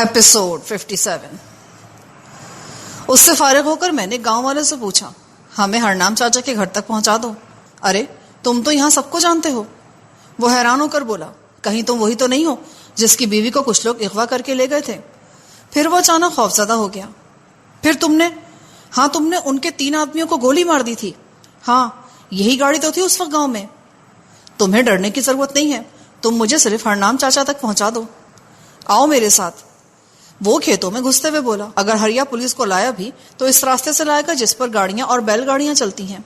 Episode 57۔ اس سے فارغ ہو کر میں نے گاؤں والے سے پوچھا، ہمیں ہرنام چاچا کے گھر تک پہنچا دو۔ ارے تم تو یہاں سب کو جانتے ہو۔ وہ حیران ہو کر بولا، کہیں تم وہی تو نہیں ہو جس کی بیوی کو کچھ لوگ اغوا کر کے لے گئے تھے؟ پھر وہ اچانک خوفزدہ ہو گیا۔ پھر تم نے ان کے 3 آدمیوں کو گولی مار دی تھی؟ ہاں، یہی گاڑی تو تھی اس وقت گاؤں میں۔ تمہیں ڈرنے کی ضرورت نہیں ہے، تم مجھے صرف ہرنام چاچا تک پہنچا دو۔ آؤ میرے ساتھ۔ وہ کھیتوں میں گھستے ہوئے بولا، اگر ہریا پولیس کو لایا بھی تو اس راستے سے لائے گا جس پر گاڑیاں اور بیل گاڑیاں چلتی ہیں۔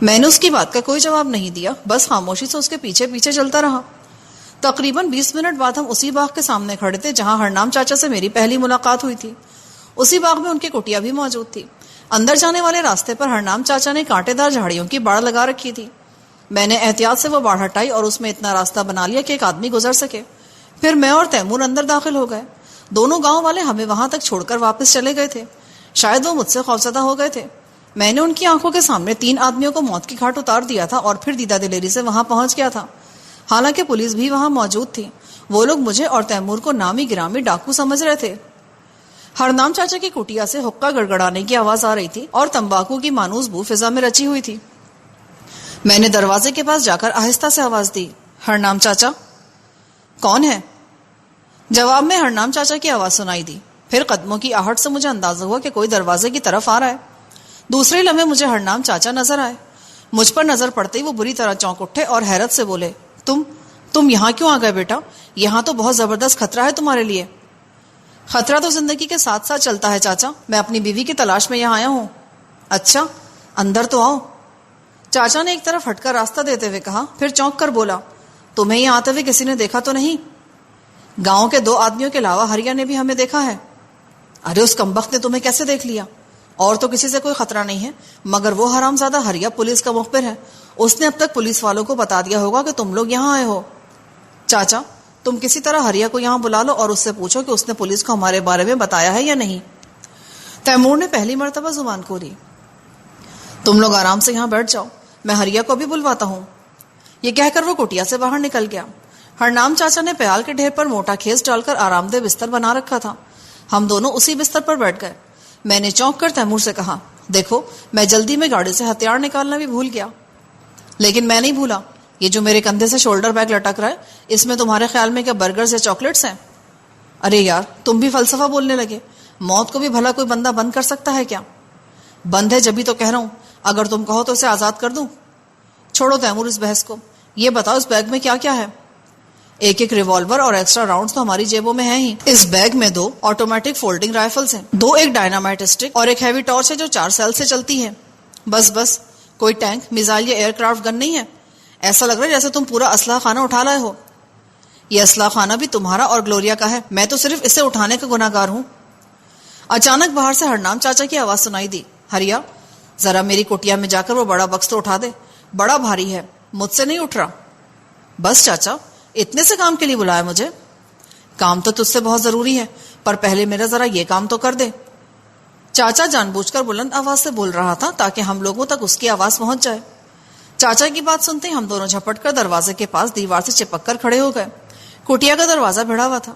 میں نے اس کی بات کا کوئی جواب نہیں دیا، بس خاموشی سے اس کے پیچھے پیچھے چلتا رہا۔ تقریباً 20 منٹ بعد ہم اسی باغ کے سامنے کھڑے تھے جہاں ہرنام چاچا سے میری پہلی ملاقات ہوئی تھی۔ اسی باغ میں ان کی کٹیا بھی موجود تھی۔ اندر جانے والے راستے پر ہرنام چاچا نے کانٹے دار جھاڑیوں کی باڑ لگا رکھی تھی۔ میں نے احتیاط سے وہ باڑ ہٹائی اور اس میں اتنا راستہ بنا لیا کہ ایک آدمی گزر سکے۔ پھر میں اور تیمور اندر داخل ہو گئے۔ دونوں گاؤں والے ہمیں وہاں تک چھوڑ کر واپس چلے گئے تھے۔ شاید وہ مجھ سے خوفزدہ ہو گئے تھے۔ میں نے ان کی آنکھوں کے سامنے 3 آدمیوں کو موت کی گھاٹ اتار دیا تھا اور پھر دیدہ دلیری سے وہاں پہنچ گیا تھا۔ حالانکہ پولیس بھی وہاں موجود تھی، وہ لوگ مجھے اور تیمور کو نامی گرامی ڈاکو سمجھ رہے تھے۔ ہرنام چاچا کی کٹیا سے حقہ گڑگڑانے کی آواز آ رہی تھی اور تمباکو کی مانوس بو فضا میں رچی ہوئی تھی۔ میں نے دروازے کے پاس جا کر آہستہ سے آواز دی، ہرنام چاچا؟ کون ہے؟ جواب میں ہرنام چاچا کی آواز سنائی دی۔ پھر قدموں کی آہٹ سے مجھے اندازہ ہوا کہ کوئی دروازے کی طرف آ رہا ہے۔ دوسرے لمحے مجھے ہرنام چاچا نظر آئے۔ مجھ پر نظر پڑتے ہی وہ بری طرح چونک اٹھے اور حیرت سے بولے، تم یہاں کیوں آ گئے بیٹا؟ یہاں تو بہت زبردست خطرہ ہے تمہارے لیے۔ خطرہ تو زندگی کے ساتھ ساتھ چلتا ہے چاچا، میں اپنی بیوی کی تلاش میں یہاں آیا ہوں۔ اچھا، اندر تو آؤ۔ چاچا نے ایک طرف ہٹ کر راستہ دیتے ہوئے کہا، پھر چونک کر بولا، تمہیں یہاں آتے ہوئے کسی نے دیکھا تو نہیں؟ گاؤں کے 2 آدمیوں کے علاوہ ہریا نے بھی ہمیں دیکھا ہے۔ ارے اس کمبخت نے تمہیں کیسے دیکھ لیا؟ اور تو کسی سے کوئی خطرہ نہیں ہے، مگر وہ حرامزادہ ہریا پولیس کا مخبر ہے۔ اس نے اب تک پولیس والوں کو بتا دیا ہوگا کہ تم لوگ یہاں آئے ہو۔ چاچا، تم کسی طرح ہریا کو یہاں بلا لو اور اس سے پوچھو کہ اس نے پولیس کو ہمارے بارے میں بتایا ہے یا نہیں۔ تیمور نے پہلی مرتبہ زبان کھولی۔ تم لوگ آرام سے یہاں بیٹھ جاؤ، میں ہریا کو بھی بلواتا ہوں۔ یہ کہہ کر وہ کٹیا سے باہر نکل گیا۔ ہرنام چاچا نے پیال کے ڈھیر پر موٹا کھیس ڈال کر آرام دہ بستر بنا رکھا تھا۔ ہم دونوں اسی بستر پر بیٹھ گئے۔ میں نے چونک کر تیمور سے کہا، دیکھو میں جلدی میں گاڑی سے ہتھیار نکالنا بھی بھول گیا۔ لیکن میں نہیں بھولا، یہ جو میرے کندھے سے شولڈر بیگ لٹک رہا ہے، اس میں تمہارے خیال میں کیا برگرز یا چاکلیٹس ہیں؟ ارے یار، تم بھی فلسفہ بولنے لگے۔ موت کو بھی بھلا کوئی بندہ بند کر سکتا ہے کیا؟ بند ہے جبھی تو کہہ رہا ہوں، اگر تم کہو تو اسے آزاد کر دوں۔ چھوڑو تیمور اس بحث کو، یہ بتاؤ اس بیگ میں کیا کیا ہے؟ ایک ریوالور اور ایکسٹرا راؤنڈز تو ہماری جیبوں میں ہیں ہی۔ اس بیگ میں 2 آٹومیٹک فولڈنگ رائفلز ہیں، 2 ایک ڈائنامائٹ اسٹک اور ایک ہیوی ٹارچ ہے جو 4 سیل سے چلتی ہے۔ بس کوئی ٹینک، میزائل یا ایئر کرافٹ گن نہیں ہے؟ ایسا لگ رہا ہے جیسے تم پورا اسلحہ خانہ اٹھا لائے ہو۔ یہ اسلحہ خانہ بھی تمہارا اور گلوریا کا ہے، میں تو صرف اسے اٹھانے کا گناہ گار ہوں۔ اچانک باہر سے ہرنام چاچا کی آواز سنائی دی، ہریا ذرا میری کٹیا میں جا کر وہ بڑا بکس تو اٹھا دے، بڑا بھاری ہے، مجھ سے نہیں اٹھ رہا۔ بس چاچا، اتنے سے کام کے لیے بلایا مجھے؟ کام تو تجھ سے بہت ضروری ہے، پر پہلے میرا ذرا یہ کام تو کر دے۔ چاچا جان بوجھ کر بلند آواز سے بول رہا تھا تاکہ ہم لوگوں تک اس کی آواز پہنچ جائے۔ چاچا کی بات سنتے ہم دونوں جھپٹ کر دروازے کے پاس دیوار سے چپک کر کھڑے ہو گئے۔ کٹیا کا دروازہ بھیڑا ہوا تھا۔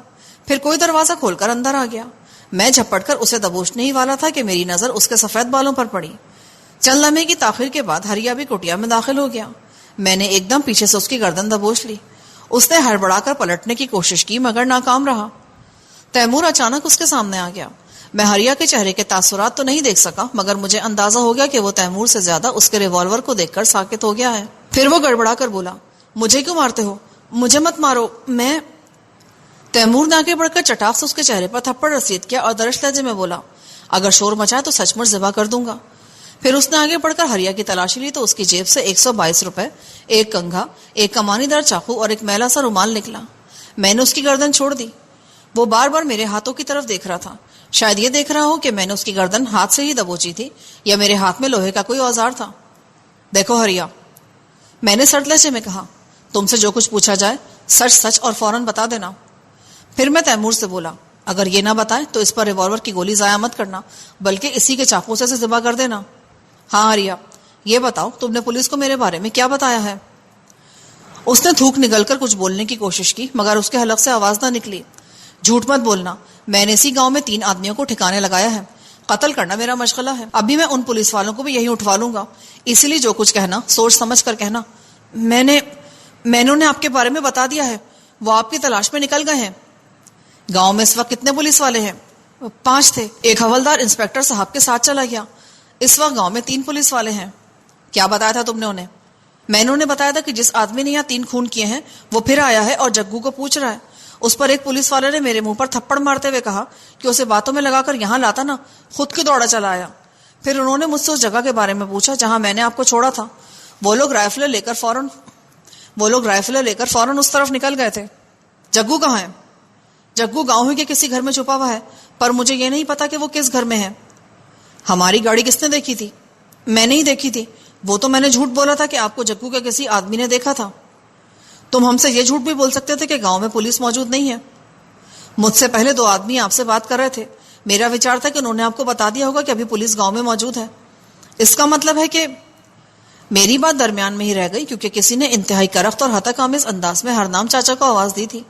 پھر کوئی دروازہ کھول کر اندر آ گیا۔ میں جھپٹ کر اسے دبوچنے ہی والا تھا کہ میری نظر اس کے سفید بالوں پر پڑی۔ چند لمحے کی تاخیر کے بعد ہریا بھی کٹیا میں داخل ہو گیا۔ میں نے ایک دم پیچھے سے اس کی گردن دبوچ لی۔ اس نے ہڑبڑا کر پلٹنے کی کوشش کی مگر ناکام رہا۔ تیمور اچانک اس کے سامنے آ گیا۔ میں ہریا کے چہرے کے تاثرات تو نہیں دیکھ سکا، مگر مجھے اندازہ ہو گیا کہ وہ تیمور سے زیادہ اس کے ریوالور کو دیکھ کر ساکت ہو گیا ہے۔ پھر وہ گڑبڑا کر بولا، مجھے کیوں مارتے ہو؟ مجھے مت مارو، میں… تیمور نے آگے بڑھ کر چٹاک سے اس کے چہرے پر تھپڑ رسید کیا اور درش لہجے میں بولا، اگر شور مچائے تو سچ مچ ذبح کر دوں گا۔ پھر اس نے آگے بڑھ کر ہریا کی تلاشی لی تو اس کی جیب سے 122 روپے، ایک کنگھا، ایک کمانی دار چاقو اور ایک میلا سا رومال نکلا۔ میں نے اس کی گردن چھوڑ دی۔ وہ بار بار میرے ہاتھوں کی طرف دیکھ رہا تھا، شاید یہ دیکھ رہا ہو کہ میں نے اس کی گردن ہاتھ سے ہی دبوچی تھی یا میرے ہاتھ میں لوہے کا کوئی اوزار تھا۔ دیکھو ہریا، میں نے سرد لہجے میں کہا، تم سے جو کچھ پوچھا جائے سچ سچ اور فوراً بتا دینا۔ پھر میں تیمور سے بولا، اگر یہ نہ بتائے تو اس پر ریوالور کی گولی ضائع مت کرنا، بلکہ اسی کے چاقو سے ذبح کر دینا۔ ہاں ہریا، یہ بتاؤ تم نے پولیس کو میرے بارے میں کیا بتایا ہے؟ اس نے تھوک نگل کر کچھ بولنے کی کوشش کی مگر اس کے حلق سے آواز نہ نکلی۔ جھوٹ مت بولنا، میں نے اسی گاؤں میں 3 آدمیوں کو ٹھکانے لگایا ہے، قتل کرنا میرا مشغلہ ہے، ابھی میں ان پولیس والوں کو بھی یہی اٹھوا لوں گا، اسی لیے جو کچھ کہنا سوچ سمجھ کر کہنا۔ میں نے انہیں آپ کے بارے میں بتا دیا ہے، وہ آپ کی تلاش میں نکل گئے ہیں۔ گاؤں میں اس وقت کتنے پولیس والے ہیں؟ 5 تھے، ایک حوالدار انسپیکٹر صاحب کے ساتھ چلا گیا۔ اس وقت گاؤں میں 3 پولیس والے ہیں۔ کیا بتایا تھا تم نے انہیں؟ میں نے انہیں بتایا تھا کہ جس آدمی نے یہاں 3 خون کیے ہیں وہ پھر آیا ہے اور جگو کو پوچھ رہا ہے۔ اس پر ایک پولیس والے نے میرے منہ پر تھپڑ مارتے ہوئے کہا کہ اسے باتوں میں لگا کر یہاں لاتا نا، خود کی دوڑا چلا آیا۔ پھر انہوں نے مجھ سے اس جگہ کے بارے میں پوچھا جہاں میں نے آپ کو چھوڑا تھا۔ وہ لوگ رائفلیں لے کر فوراً اس طرف نکل گئے تھے۔ جگو کہاں ہے؟ جگو گاؤں ہی کے کسی گھر میں چھپا ہوا ہے، پر مجھے یہ نہیں پتا کہ وہ کس گھر میں ہے۔ ہماری گاڑی کس نے دیکھی تھی؟ میں نہیں دیکھی تھی، وہ تو میں نے جھوٹ بولا تھا کہ آپ کو جگو کے کسی آدمی نے دیکھا تھا۔ تم ہم سے یہ جھوٹ بھی بول سکتے تھے کہ گاؤں میں پولیس موجود نہیں ہے۔ مجھ سے پہلے 2 آدمی آپ سے بات کر رہے تھے، میرا وچار تھا کہ انہوں نے آپ کو بتا دیا ہوگا کہ ابھی پولیس گاؤں میں موجود ہے۔ اس کا مطلب ہے کہ میری بات درمیان میں ہی رہ گئی کیونکہ کسی نے انتہائی کرخت اور ہتک آمیز انداز میں ہرنام چاچا کو آواز دی تھی۔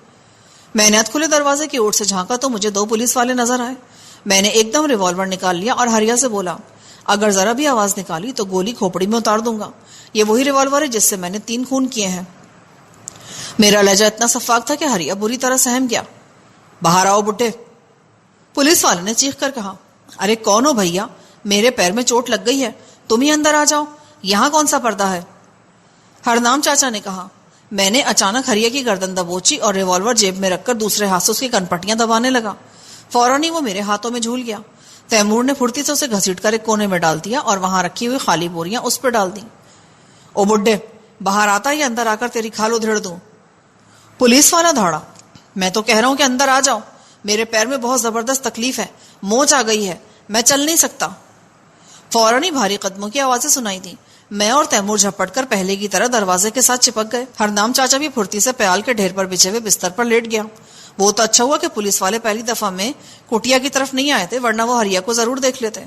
میں نے کھلے دروازے کی اوٹ سے جھانکا تو مجھے 2 پولیس والے نظر آئے۔ میں نے ایک دم ریوالور نکال لیا اور ہریا سے بولا، اگر ذرا بھی آواز نکالی تو گولی کھوپڑی میں اتار دوں گا۔ یہ وہی ریوالور ہے جس سے میں نے 3 خون کیے ہیں۔ میرا لہجہ اتنا صفاق تھا کہ ہریا بری طرح سہم گیا۔ باہر آؤ بڈھے، پولیس والے نے چیخ کر کہا۔ ارے کون ہو بھیا؟ میرے پیر میں چوٹ لگ گئی ہے، تم ہی اندر آ جاؤ، یہاں کون سا پردہ ہے؟ ہرنام چاچا نے کہا۔ میں نے اچانک ہریا کی گردن دبوچی اور ریوالور جیب میں رکھ کر دوسرے ہاتھ سے اس کی کنپٹیاں دبانے لگا۔ فوراً ہی وہ میرے ہاتھوں میں جھول گیا۔ تیمور نے پھرتی سے اسے گھسیٹ کر ایک کونے میں ڈال دیا اور وہاں رکھی ہوئی خالی بوریاں اس پہ ڈال دیں۔ او بڈھے، باہر آتا یا اندر آ کر تیری کھال ادھیڑ دوں؟ پولیس والا دھاڑا۔ میں تو کہہ رہا ہوں کہ اندر آ جاؤ، میرے پیر میں بہت زبردست تکلیف ہے، موچ آ گئی ہے، میں چل نہیں سکتا۔ فوراً ہی بھاری قدموں کی آوازیں سنائی دیں۔ میں اور تیمور جھپٹ کر پہلے کی طرح دروازے کے ساتھ چپک گئے۔ ہرنام چاچا بھی پھرتی سے پیال کے ڈھیر پر بچھے ہوئے بستر پر لیٹ گیا۔ وہ تو اچھا ہوا کہ پولیس والے پہلی دفعہ میں کوٹیا کی طرف نہیں آئے تھے، ورنہ وہ ہریا کو ضرور دیکھ لیتے۔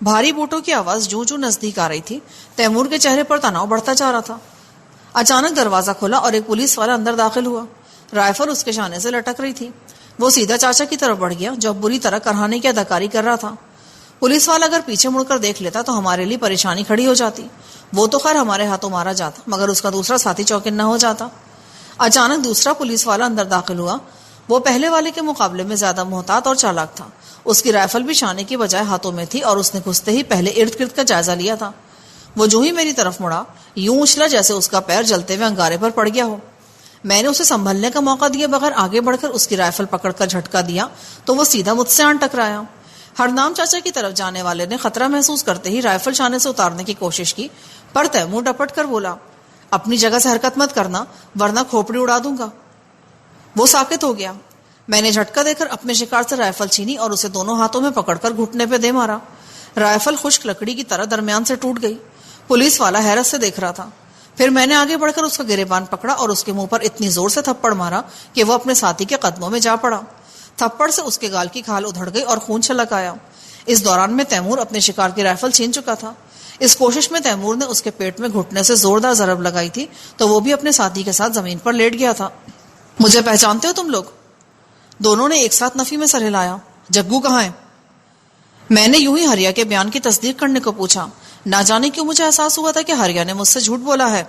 بھاری بوٹوں کی آواز جوں جوں نزدیک آ رہی تھی، تیمور کے چہرے پر تناؤ بڑھتا جا رہا تھا۔ اچانک دروازہ کھلا اور ایک پولیس والا اندر داخل ہوا۔ رائفل اس کے شانے سے لٹک رہی تھی۔ وہ سیدھا چاچا کی طرف بڑھ گیا جو بری طرح کرہانے کی اداکاری کر رہا تھا۔ پولیس والا اگر پیچھے مڑ کر دیکھ لیتا تو ہمارے لیے پریشانی کھڑی ہو جاتی۔ وہ تو خیر ہمارے ہاتھوں مارا جاتا، مگر اس کا دوسرا ساتھی چوکنا ہو جاتا۔ اچانک دوسرا پولیس والا اندر داخل ہوا۔ وہ پہلے والے کے مقابلے میں زیادہ محتاط اور چالاک تھا۔ اس کی رائفل بھی شانے کی بجائے ہاتھوں میں تھی اور اس نے گھستے ہی پہلے ارد گرد کا جائزہ لیا تھا۔ وہ جو ہی میری طرف مڑا، یوں اچھلا جیسے اس کا پیر جلتے ہوئے انگارے پر پڑ گیا ہو۔ میں نے اسے سنبھلنے کا موقع دیے بغیر آگے بڑھ کر اس کی رائفل پکڑ کر جھٹکا دیا تو وہ سیدھا مجھ سے آن ٹکرایا۔ ہرنام چاچا کی طرف جانے والے نے خطرہ محسوس کرتے ہی رائفل شانے سے اتارنے کی کوشش کی، پر تیمور ڈپٹ کر بولا، اپنی جگہ سے حرکت مت کرنا ورنہ کھوپڑی اڑا دوں گا۔ وہ ساکت ہو گیا۔ میں نے جھٹکا دے کر اپنے شکار سے رائفل چھینی اور اسے دونوں ہاتھوں میں پکڑ کر گھٹنے پہ دے مارا۔ رائفل خشک لکڑی کی طرح درمیان سے ٹوٹ گئی۔ پولیس والا حیرت سے دیکھ رہا تھا۔ پھر میں نے آگے بڑھ کر اس کا گریبان پکڑا اور اس کے منہ پر اتنی زور سے تھپڑ مارا کہ وہ اپنے ساتھی کے قدموں میں جا پڑا۔ تھپڑ سے اس کے گال کی کھال ادھڑ گئی اور خون چھلک آیا۔ اس دوران میں تیمور اپنے شکار کی رائفل چھین چکا تھا۔ اس کوشش میں تیمور نے اس کے پیٹ میں گھٹنے سے زوردار ضرب لگائی تھی تو وہ بھی اپنے ساتھی کے ساتھ زمین پر لیٹ گیا تھا۔ مجھے پہچانتے ہو تم لوگ؟ دونوں نے ایک ساتھ نفی میں سر ہلایا۔ جگو کہاں ہے؟ میں نے یوں ہی ہریا کے بیان کی تصدیق کرنے کو پوچھا۔ نہ جانے کیوں مجھے احساس ہوا تھا کہ ہریا نے مجھ سے جھوٹ بولا ہے۔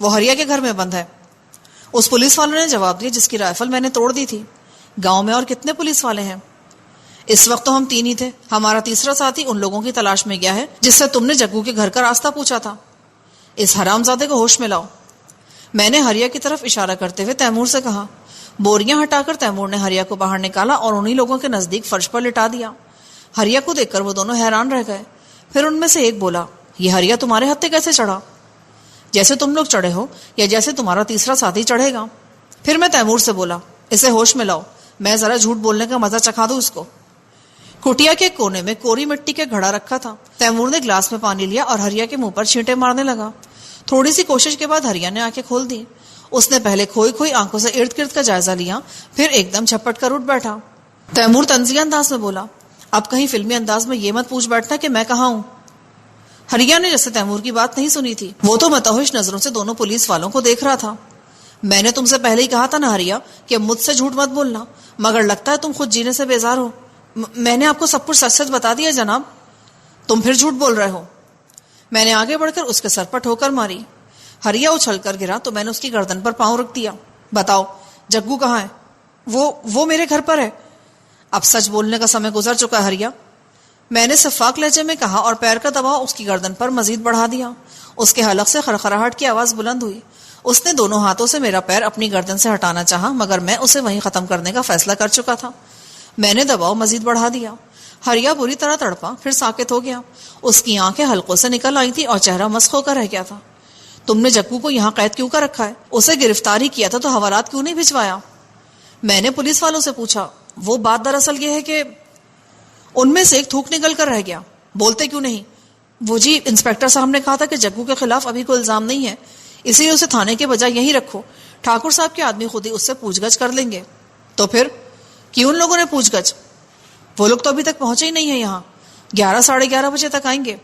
وہ ہریا کے گھر میں بند ہے، اس پولیس والے نے جواب دیا جس کی رائفل میں نے توڑ دی تھی۔ گاؤں میں اور کتنے پولیس والے ہیں؟ اس وقت تو ہم 3 ہی تھے، ہمارا تیسرا ساتھی ان لوگوں کی تلاش میں گیا ہے جس سے تم نے جگو کے گھر کا راستہ پوچھا تھا۔ اس حرامزادے کو ہوش میں لاؤ، میں نے ہریا کی طرف اشارہ کرتے ہوئے تیمور سے کہا۔ بوریاں ہٹا کر تیمور نے ہریا کو باہر نکالا اور انہی لوگوں کے نزدیک فرش پر لٹا دیا۔ ہریا کو دیکھ کر وہ دونوں حیران رہ گئے۔ پھر ان میں سے ایک بولا، یہ ہریا تمہارے ہتھے کیسے چڑھا؟ جیسے تم لوگ چڑھے ہو یا جیسے تمہارا تیسرا ساتھی چڑھے گا۔ پھر میں تیمور سے بولا، اسے ہوش میں لاؤ، میں ذرا جھوٹ بولنے کا مزہ چکھا دوں اس کو۔ کٹیا کے کونے میں کوری مٹی کا گھڑا رکھا تھا۔ تیمور نے گلاس میں پانی لیا اور ہریا کے منہ پر چھینٹے مارنے لگا۔ تھوڑی سی کوشش کے بعد ہریا نے آنکھیں کھول دی۔ اس نے پہلے کھوئی کھوئی آنکھوں سے ارد گرد کا جائزہ لیا، پھر ایک دم جھپٹ کر اٹھ بیٹھا۔ تیمور طنزیہ انداز میں بولا، اب کہیں فلمی انداز میں یہ مت پوچھ بیٹھنا کہ میں کہاں ہوں۔ ہریا نے جیسے تیمور کی بات نہیں سنی تھی، وہ تو متوحش نظروں سے دونوں پولیس والوں کو دیکھ رہا تھا۔ میں نے تم سے پہلے ہی کہا تھا نا ہریا کہ مجھ سے جھوٹ مت بولنا، مگر لگتا ہے تم خود جینے سے بیزار ہو۔ میں نے آپ کو سب کچھ سچ سچ بتا دیا جناب، تم پھر جھوٹ بول رہے ہو۔ میں نے آگے بڑھ کر اس کے سر پر ٹھوکر ماری۔ ہریا اچھل کر گرا تو میں نے اس کی گردن پر پاؤں رکھ دیا۔ بتاؤ جگو کہاں ہے؟ وہ میرے گھر پر ہے۔ اب سچ بولنے کا سمے گزر چکا ہے ہریا، میں نے شفاق لہجے میں کہا اور پیر کا دباؤ اس کی گردن پر مزید بڑھا دیا۔ اس کے حلق سے خرخراہٹ کی آواز بلند ہوئی۔ اس نے دونوں ہاتھوں سے میرا پیر اپنی گردن سے ہٹانا چاہا، مگر میں اسے وہیں ختم کرنے کا فیصلہ کر چکا تھا۔ میں نے دباؤ مزید بڑھا دیا۔ ہریا بری طرح تڑپا، پھر ساکت ہو گیا۔ اس کی آنکھیں حلقوں سے نکل آئی تھی اور چہرہ مسخ ہو کر رہ گیا تھا۔ تم نے جگو کو یہاں قید کیوں کر رکھا ہے؟ اسے گرفتار ہی کیا تھا تو حوالات کیوں نہیں بھجوایا؟ میں نے پولیس والوں سے پوچھا۔ وہ بات دراصل یہ ہے کہ ان میں سے ایک تھوک نکل کر رہ گیا۔ بولتے کیوں نہیں؟ وہ جی انسپیکٹر صاحب نے کہا تھا کہ جگو کے خلاف ابھی کوئی الزام نہیں ہے، اسی لیے اسے تھانے کے بجائے یہیں رکھو، ٹھاکر صاحب کے آدمی خود ہی اس سے پوچھ گچھ کر لیں گے۔ تو پھر کیوں ان لوگوں نے پوچھ گچھ؟ وہ لوگ تو ابھی تک پہنچے ہی نہیں ہیں یہاں، 11 ساڑھے 11 بجے تک آئیں گے۔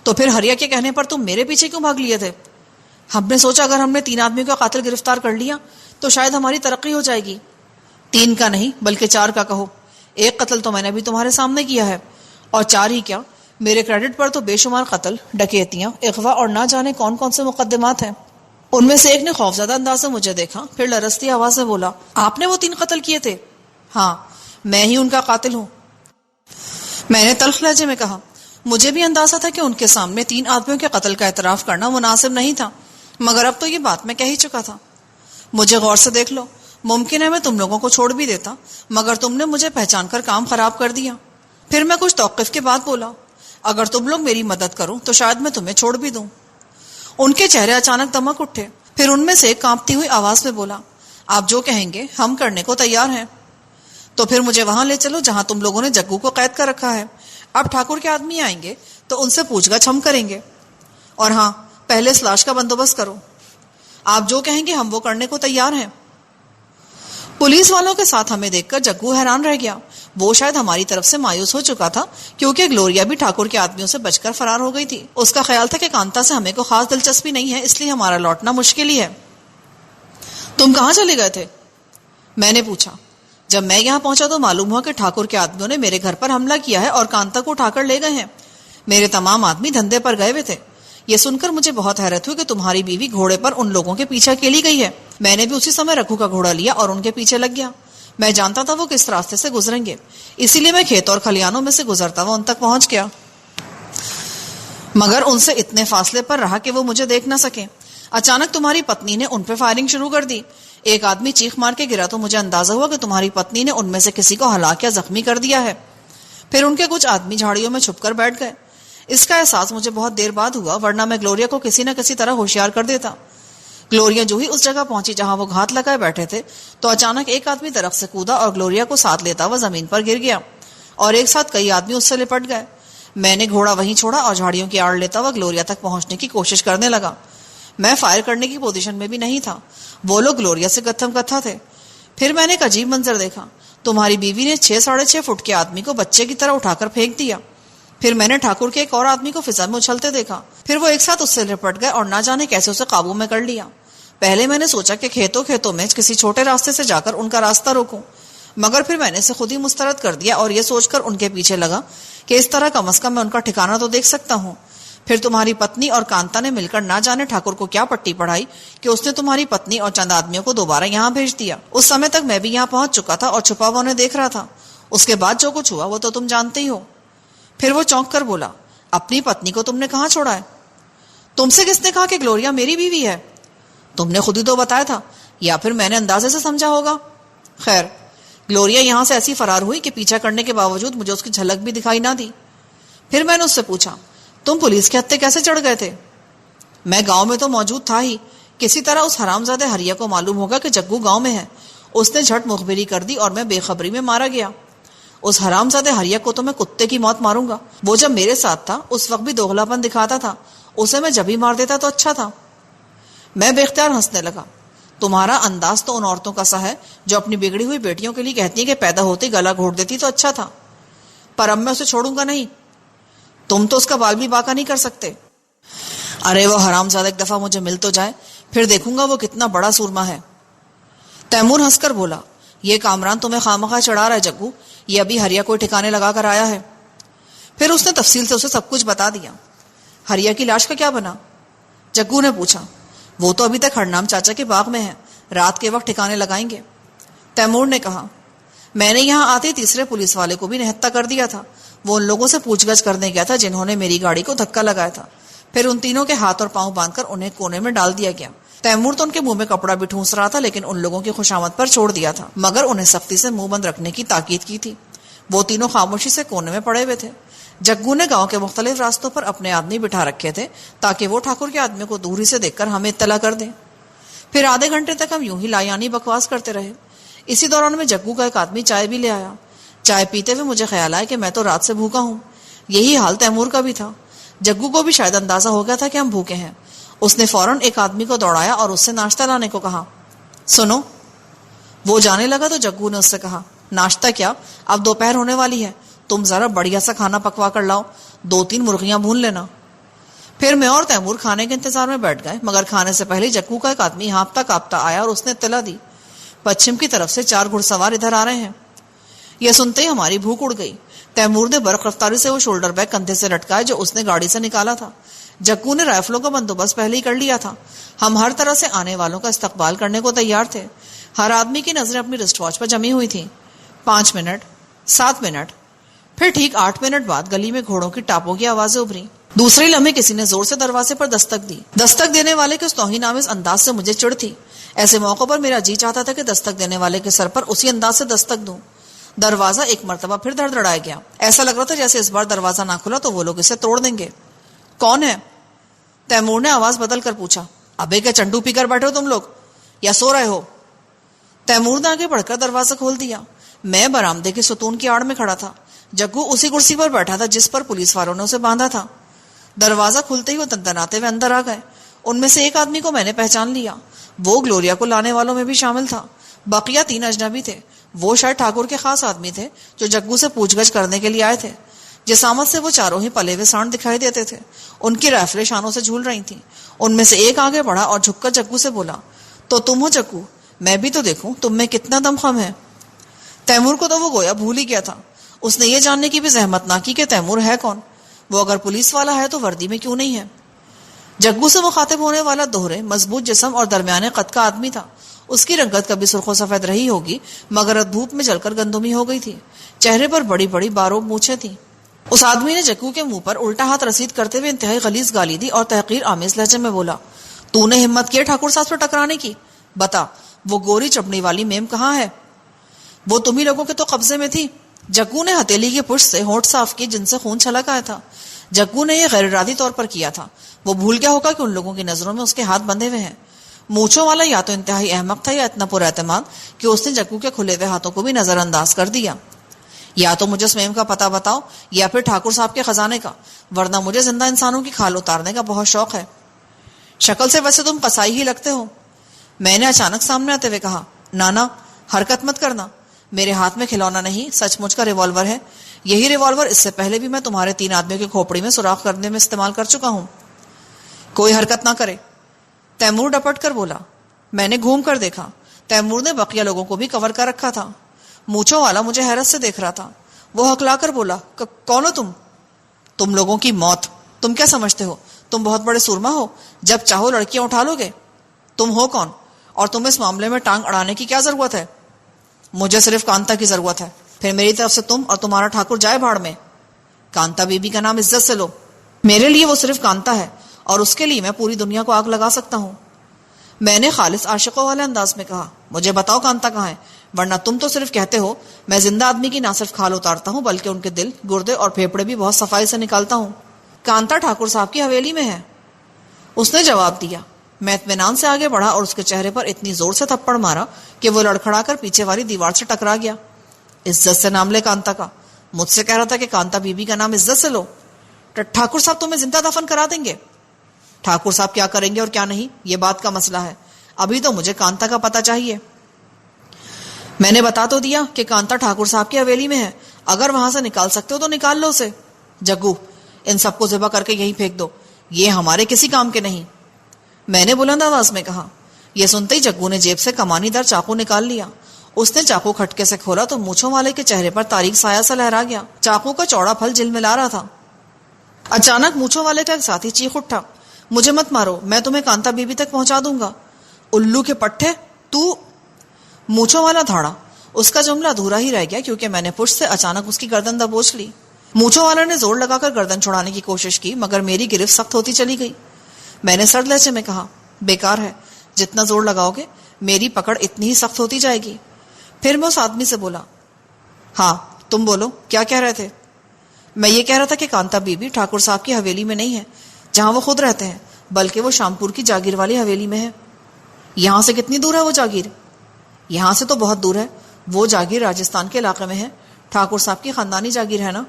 تو پھر ہریا کے کہنے پر تم میرے پیچھے کیوں بھاگ لیے تھے؟ ہم نے سوچا اگر ہم نے 3 آدمیوں کا قاتل گرفتار کر لیا تو شاید ہماری ترقی ہو جائے گی۔ 3 کا نہیں بلکہ 4 کا کہو۔ ایک قتل تو میں نے ابھی تمہارے سامنے کیا ہے، اور 4 ہی کیا، میرے کریڈٹ پر تو بے شمار قتل، ڈکیتیاں، اغوا اور نہ جانے کون کون سے مقدمات ہیں۔ ان میں سے ایک نے خوفزدہ انداز سے مجھے دیکھا، پھر لرزتی آواز میں بولا، آپ نے وہ 3 قتل کیے تھے؟ ہاں، میں ہی ان کا قاتل ہوں۔ میں نے تلخ لہجے میں کہا۔ مجھے بھی اندازہ تھا کہ ان کے سامنے 3 آدمیوں کے قتل کا اعتراف کرنا مناسب نہیں تھا، مگر اب تو یہ بات میں کہہ ہی چکا تھا۔ مجھے غور سے دیکھ لو، ممکن ہے میں تم لوگوں کو چھوڑ بھی دیتا، مگر تم نے مجھے پہچان کر کام خراب کر دیا۔ پھر میں کچھ توقف کے بعد بولا، اگر تم لوگ میری مدد کرو تو شاید میں تمہیں چھوڑ بھی دوں۔ ان کے چہرے اچانک دمک اٹھے، پھر ان میں سے ایک کانپتی ہوئی آواز میں بولا، آپ جو کہیں گے ہم کرنے کو تیار ہیں۔ تو پھر مجھے وہاں لے چلو جہاں تم لوگوں نے جگو کو قید کر رکھا ہے۔ اب ٹھاکر کے آدمی آئیں گے تو ان سے پوچھ گچھ ہم کریں گے، اور ہاں پہلے اس لاش کا بندوبست کرو۔ آپ جو کہیں گے ہم وہ کرنے کو تیار ہیں۔ پولیس والوں کے ساتھ ہمیں دیکھ کر جگو حیران رہ گیا۔ وہ شاید ہماری طرف سے مایوس ہو چکا تھا، کیونکہ گلوریا بھی ٹھاکر کے آدمیوں سے بچ کر فرار ہو گئی تھی۔ اس کا خیال تھا کہ کانتا سے ہمیں کو خاص دلچسپی نہیں ہے، اس لیے ہمارا لوٹنا مشکل ہی ہے۔ تم کہاں چلے گئے تھے؟ میں نے پوچھا۔ جب میں یہاں پہنچا تو معلوم ہوا کہ ٹھاکر کے آدمیوں نے میرے گھر پر حملہ کیا ہے اور کانتا کو اٹھا کر لے گئے ہیں۔ میرے تمام آدمی دھندے پر گئے ہوئے تھے۔ یہ سن کر مجھے بہت حیرت ہوئی کہ تمہاری بیوی گھوڑے پر ان لوگوں کے پیچھے اکیلی گئی ہے۔ میں نے بھی اسی سمے رکھو کا گھوڑا لیا اور ان کے پیچھے لگ گیا۔ میں جانتا تھا وہ کس راستے سے گزریں گے، اسی لیے میں کھیت اور کھلیانوں میں سے گزرتا ہوا ان تک پہنچ گیا، مگر ان سے اتنے فاصلے پر رہا کہ وہ مجھے دیکھ نہ سکے۔ اچانک تمہاری پتنی نے ان پہ فائرنگ شروع کر دی۔ ایک آدمی چیخ مار کے گرا تو مجھے اندازہ ہوا کہ تمہاری پتنی نے ان میں سے کسی کو ہلاک یا زخمی کر دیا ہے۔ پھر ان کے کچھ آدمی جھاڑیوں میں چھپ کر بیٹھ گئے۔ اس کا احساس مجھے بہت دیر بعد ہوا، ورنہ میں گلوریا کو کسی نہ کسی طرح ہوشیار کر دیتا۔ گلوریا جو ہی اس جگہ پہنچی جہاں وہ گھات لگائے بیٹھے تھے تو اچانک ایک آدمی درخت سے کودا اور گلوریا کو ساتھ لیتا ہوا زمین پر گر گیا، اور ایک ساتھ کئی آدمی اس سے لپٹ گئے۔ میں نے گھوڑا وہیں چھوڑا اور جھاڑیوں کی آڑ لیتا ہوا گلوریا تک پہنچنے کی کوشش کرنے لگا۔ میں فائر کرنے کی پوزیشن میں بھی نہیں تھا، وہ لوگ گلوریا سے گتھم گتھا تھے۔ پھر میں نے ایک عجیب منظر دیکھا۔ تمہاری بیوی نے 6 ساڑھے 6 فٹ کے آدمی کو بچے کی طرح اٹھا کر پھینک دیا۔ پھر میں نے ٹھاکر کے ایک اور آدمی کو فضا میں اچھلتے دیکھا، پھر وہ ایک ساتھ اس سے لپٹ گئے اور نہ جانے کیسے اسے قابو میں کر لیا۔ پہلے میں نے سوچا کہ کھیتوں میں کسی چھوٹے راستے سے جا کر ان کا راستہ روکوں، مگر پھر میں نے اسے خود ہی مسترد کر دیا اور یہ سوچ کر ان کے پیچھے لگا کہ اس طرح کم از کم میں ان کا ٹھکانہ تو دیکھ سکتا ہوں۔ پھر تمہاری پتنی اور کانتا نے مل کر نہ جانے ٹھاکر کو کیا پٹی پڑھائی کہ اس نے تمہاری پتنی اور چند آدمیوں کو دوبارہ یہاں بھیج دیا۔ اس سمے تک میں بھی یہاں پہنچ چکا تھا اور چھپا ہوا انہیں دیکھ رہا تھا۔ اس کے بعد جو کچھ ہوا وہ تو تم جانتے ہی ہو۔ پھر وہ چونک کر بولا، اپنی پتنی کو تم نے کہاں چھوڑا ہے؟ تم سے کس نے کہا کہ گلوریا میری بیوی ہے؟ تم نے خود ہی تو بتایا تھا، یا پھر میں نے اندازے سے سمجھا ہوگا۔ خیر، گلوریا یہاں سے ایسی فرار ہوئی کہ پیچھا کرنے کے باوجود مجھے اس کی جھلک بھی دکھائی نہ دی۔ پھر میں نے اس سے پوچھا، تم پولیس کے ہتھے کیسے چڑھ گئے تھے؟ میں گاؤں میں تو موجود تھا ہی، کسی طرح اس حرامزادے ہریا کو معلوم ہوگا کہ جگو گاؤں میں ہے، اس نے جھٹ مخبری کر دی اور میں بے خبری میں مارا گیا۔ اس حرامزادے ہریا کو تو میں کتے کی موت ماروں گا، وہ جب میرے ساتھ تھا اس وقت بھی دوغلا پن دکھاتا تھا، اسے میں جب ہی مار دیتا تو اچھا تھا۔ میں بے اختیار ہنسنے لگا۔ تمہارا انداز تو ان عورتوں کا سا ہے جو اپنی بگڑی ہوئی بیٹیوں کے لیے کہتی ہیں کہ پیدا ہوتے گلا گھونٹ دیتی تو اچھا تھا، پر اب میں اسے چھوڑوں گا نہیں۔ تم تو اس کا بال بھی باقا نہیں کر سکتے۔ ارے وہ حرامزادہ ایک دفعہ مجھے مل تو جائے، پھر دیکھوں گا وہ کتنا بڑا سورما ہے۔ تیمور ہنس کر بولا، یہ کامران تمہیں خواہ چڑھا رہا ہے جگو، یہ ابھی ہریا کوئی ٹھکانے لگا کر آیا ہے۔ پھر اس نے تفصیل سے اسے سب کچھ بتا دیا۔ ہریا کی لاش کا کیا بنا؟ جگو نے پوچھا۔ وہ تو ابھی تک ہرنام چاچا کے باغ میں ہے، رات کے وقت ٹھکانے لگائیں گے۔ تیمور نے کہا، میں نے یہاں آتے تیسرے پولیس والے کو بھی نہتہ کر دیا تھا، وہ ان لوگوں سے پوچھ گچھ کرنے گیا تھا جنہوں نے میری گاڑی کو دھکا لگایا تھا، پھر ان تینوں کے ہاتھ اور پاؤں باندھ کر انہیں کونے میں ڈال دیا گیا۔ تیمور تو ان کے منہ میں کپڑا بھی ٹھونس رہا تھا، لیکن ان لوگوں کی خوشامد پر چھوڑ دیا تھا، مگر انہیں سختی سے منہ بند رکھنے کی تاکید کی تھی۔ وہ تینوں خاموشی سے کونے میں پڑے ہوئے تھے۔ جگو نے گاؤں کے مختلف راستوں پر اپنے آدمی بٹھا رکھے تھے تاکہ وہ ٹھاکر کے آدمی کو دوری سے دیکھ کر ہمیں اطلاع کر دیں۔ پھر آدھے گھنٹے تک ہم یوں ہی لایانی بکواس کرتے رہے۔ اسی دوران میں جگو کا ایک آدمی چائے بھی لے آیا۔ چائے پیتے ہوئے مجھے خیال آیا کہ میں تو رات سے بھوکا ہوں۔ یہی حال تیمور کا بھی تھا۔ جگو کو بھی شاید اندازہ ہو گیا تھا کہ ہم بھوکے ہیں۔ اس نے فوراً ایک آدمی کو دوڑایا اور اس سے ناشتہ لانے کو کہا۔ سنو، وہ جانے لگا تو جگو نے اس سے کہا، ناشتہ کیا، اب دوپہر ہونے والی ہے، تم ذرا بڑھیا سا کھانا پکوا کر لاؤ، 2-3 مرغیاں بھون لینا۔ پھر میں اور تیمور کھانے کے انتظار میں بیٹھ گئے، مگر کھانے سے پہلے جگو کا ایک آدمی ہانپتا کانپتا آیا اور اس نے اطلاع دی، پچھم کی طرف سے 4 گھڑ سوار ادھر آ رہے ہیں۔ یہ سنتے ہی ہماری بھوک اڑ گئی۔ تیمور نے برق رفتاری سے وہ شولڈر بیگ کندھے سے لٹکائے جو اس نے گاڑی سے نکالا تھا۔ جگو نے رائفلوں کا بندوبست پہلے ہی کر لیا تھا۔ ہم ہر طرح سے آنے والوں کا استقبال کرنے کو تیار تھے۔ ہر آدمی کی نظریں اپنی رسٹ واچ پر جمی ہوئی تھیں۔ 5 منٹ، 7 منٹ، پھر ٹھیک 8 منٹ بعد گلی میں گھوڑوں کی ٹاپوں کی آوازیں ابھری۔ دوسرے لمحے کسی نے زور سے دروازے پر دستک دی۔ دستک دینے والے کے اس توہین آمیز انداز سے مجھے چڑ تھی۔ ایسے موقع پر میرا جی چاہتا تھا کہ دستک دینے والے کے سر پر اسی انداز سے دستک دوں۔ دروازہ ایک مرتبہ پھر دھڑدھڑایا گیا۔ ایسا لگ رہا تھا جیسے اس بار دروازہ نہ کھلا تو وہ لوگ اسے توڑ دیں گے۔ کون ہے؟ تیمور نے آواز بدل کر پوچھا۔ ابے کیا چنڈو پی کر بیٹھے ہو تم لوگ یا سو رہے ہو؟ تیمور نے آگے بڑھ کر دروازہ کھول دیا۔ میں برآمدے کے ستون کی آڑ میں کھڑا تھا۔ جگو اسی کرسی پر بیٹھا تھا جس پر پولیس والوں نے اسے باندھا تھا۔ دروازہ کھلتے ہی وہ تنتناتے ہوئے اندر آ گئے۔ ان میں سے ایک آدمی کو میں نے پہچان لیا۔ وہ گلوریا کو لانے والوں میں بھی شامل تھا۔ بقیہ 3 اجنبی تھے۔ وہ شاید ٹھاکر کے خاص آدمی تھے جو جگو سے پوچھ گچھ کرنے کے لیے آئے تھے۔ جسامت سے وہ چاروں ہی پلے ہوئے سانڈ دکھائی دیتے تھے۔ ان کی رائفلیں شانوں سے جھول رہی تھیں۔ ان میں سے ایک آگے بڑھا اور جھک کر جگو سے بولا، تو تم ہو جگو؟ میں بھی تو دیکھوں تم میں کتنا دم خم ہے۔ تیمور کو تو وہ گویا بھول ہی گیا تھا۔ اس نے یہ جاننے کی بھی زحمت نہ کی کہ تیمور ہے کون۔ وہ اگر پولیس والا ہے تو وردی میں کیوں نہیں ہے؟ جگو سے مخاطب ہونے والا دوہرے مضبوط جسم اور درمیانے قد کا آدمی تھا۔ اس کی رنگت کبھی سرخ و سفید رہی ہوگی مگر دھوپ میں جل کر گندمی ہو گئی تھی۔ چہرے پر بڑی بڑی باروب مونچھیں تھیں۔ اس آدمی نے جگو کے منہ پر الٹا ہاتھ رسید کرتے ہوئے انتہائی غلیظ گالی دی اور تحقیر آمیز لہجے میں بولا، تو نے ہمت کی ٹھاکر صاحب سے ٹکرانے کی؟ بتا، وہ گوری چپڑی والی میم کہاں ہے؟ وہ تمہیں لوگوں کے تو قبضے میں تھی۔ جگو نے ہتھیلی کی پشت سے ہونٹ صاف کی جن سے خون چھلک آیا تھا۔ جگو نے یہ غیر ارادی طور پر کیا تھا۔ وہ بھول گیا ہوگا کہ ان لوگوں کی نظروں میں اس کے ہاتھ بندھے ہوئے ہیں۔ مونچھوں والا یا تو انتہائی احمق تھا یا اتنا پر اعتماد کہ اس نے جگو کے کھلے ہوئے ہاتھوں کو بھی نظر انداز کر دیا۔ یا تو مجھے اس میم کا پتہ بتاؤ یا پھر ٹھاکر صاحب کے خزانے کا، ورنہ مجھے زندہ انسانوں کی کھال اتارنے کا بہت شوق ہے۔ شکل سے ویسے تم قصائی ہی لگتے ہو۔ میں نے اچانک سامنے آتے ہوئے کہا، نانا حرکت مت کرنا، میرے ہاتھ میں کھلونا نہیں، سچ مچ کا ریوالور ہے۔ یہی ریوالور اس سے پہلے بھی میں تمہارے 3 آدمیوں کی کھوپڑی میں سوراخ کرنے میں استعمال کر چکا ہوں۔ کوئی حرکت نہ کرے، تیمور ڈپٹ کر بولا۔ میں نے گھوم کر دیکھا۔ تیمور نے بقیہ لوگوں کو بھی کور کر رکھا تھا۔ مونچھوں والا مجھے حیرت سے دیکھ رہا تھا۔ وہ ہکلا کر بولا، کون ہو تم؟ تم لوگوں کی موت۔ تم کیا سمجھتے ہو تم بہت بڑے سورما ہو، جب چاہو لڑکیاں اٹھا لو گے؟ تم ہو کون اور تم اس معاملے میں ٹانگ اڑانے کی کیا ضرورت ہے؟ مجھے صرف کانتا کی ضرورت ہے، پھر میری طرف سے تم اور تمہارا ٹھاکر جائے بھاڑ میں۔ کانتا بی بی کا نام عزت سے لو۔ میرے لیے وہ صرف کانتا ہے اور اس کے لیے میں پوری دنیا کو آگ لگا سکتا ہوں۔ میں نے خالص عاشقوں والے انداز میں کہا، مجھے بتاؤ کانتا کہاں ہے، ورنہ تم تو صرف کہتے ہو۔ میں زندہ آدمی کی نہ صرف کھال اتارتا ہوں بلکہ ان کے دل، گردے اور پھیپڑے بھی بہت صفائی سے نکالتا ہوں۔ کانتا ٹھاکر صاحب کی حویلی میں ہے، اس نے جواب دیا۔ میں اطمینان سے آگے بڑھا اور اس کے چہرے پر اتنی زور سے تھپڑ مارا کہ وہ لڑکھڑا کر پیچھے والی دیوار سے ٹکرا گیا۔ عزت سے نام لے کانتا کا، مجھ سے کہہ رہا تھا کہ کانتا بی بی کا نام عزت سے لو۔ ٹھاکر صاحب تمہیں زندہ دفن کرا دیں گے۔ ٹھاکر صاحب کیا کریں گے اور کیا نہیں یہ بات کا مسئلہ ہے، ابھی تو مجھے کانتا کا پتہ چاہیے۔ میں نے بتا تو دیا کہ کانتا ٹھاکر صاحب کی حویلی میں ہے، اگر وہاں سے نکال سکتے ہو تو نکال لو اسے۔ جگو ان سب کو ذبح کر کے یہیں پھینک دو، یہ ہمارے کسی کام کے نہیں۔ میں نے بلند آواز میں کہا۔ یہ سنتے ہی جگو نے جیب سے کمانی دار چاقو نکال لیا۔ اس نے چاقو کھٹکے سے کھولا تو مونچھوں والے کے چہرے پر تاریک سایہ سا لہرا گیا۔ چاقو کا چوڑا پھل جلملا رہا تھا۔ اچانک مونچھوں والے کا ایک ساتھی چیخ اٹھا، مجھے مت مارو، میں تمہیں کانتا بی بی تک پہنچا دوں گا۔ الو کے پٹھے، تو؟ مونچھوں والا دھاڑا۔ اس کا جملہ ادھورا ہی رہ گیا کیونکہ میں نے پشت سے اچانک اس کی گردن دبوچ لی۔ مونچھوں والا نے زور لگا کر گردن چھڑانے کی کوشش کی مگر میری گرفت سخت ہوتی چلی گئی۔ میں نے سرد لہجے میں کہا، بیکار ہے، جتنا زور لگاؤ گے میری پکڑ اتنی ہی سخت ہوتی جائے گی۔ پھر میں اس آدمی سے بولا، ہاں تم بولو، کیا کہہ رہے تھے؟ میں یہ کہہ رہا تھا کہ کانتا بی بی ٹھاکر صاحب کی حویلی میں نہیں ہے جہاں وہ خود رہتے ہیں، بلکہ وہ شامپور کی جاگیر والی حویلی میں ہے۔ یہاں سے کتنی دور ہے وہ جاگیر؟ یہاں سے تو بہت دور ہے، وہ جاگیر راجستھان کے علاقے میں ہے۔ ٹھاکر صاحب کی خاندانی جاگیر ہے نا؟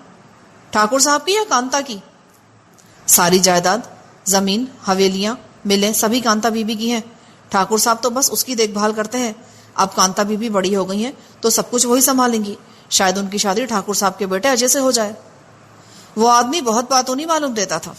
ٹھاکر صاحب کی یا کانتا کی؟ ساری جائیداد، زمین، حویلیاں، ملیں سبھی کانتا بی بی کی ہیں۔ ٹھاکر صاحب تو بس اس کی دیکھ بھال کرتے ہیں۔ اب کانتا بی بی بڑی ہو گئی ہیں تو سب کچھ وہی سنبھالیں گی۔ شاید ان کی شادی ٹھاکر صاحب کے بیٹے اجے سے ہو جائے۔ وہ آدمی بہت باتوں نہیں معلوم دیتا تھا۔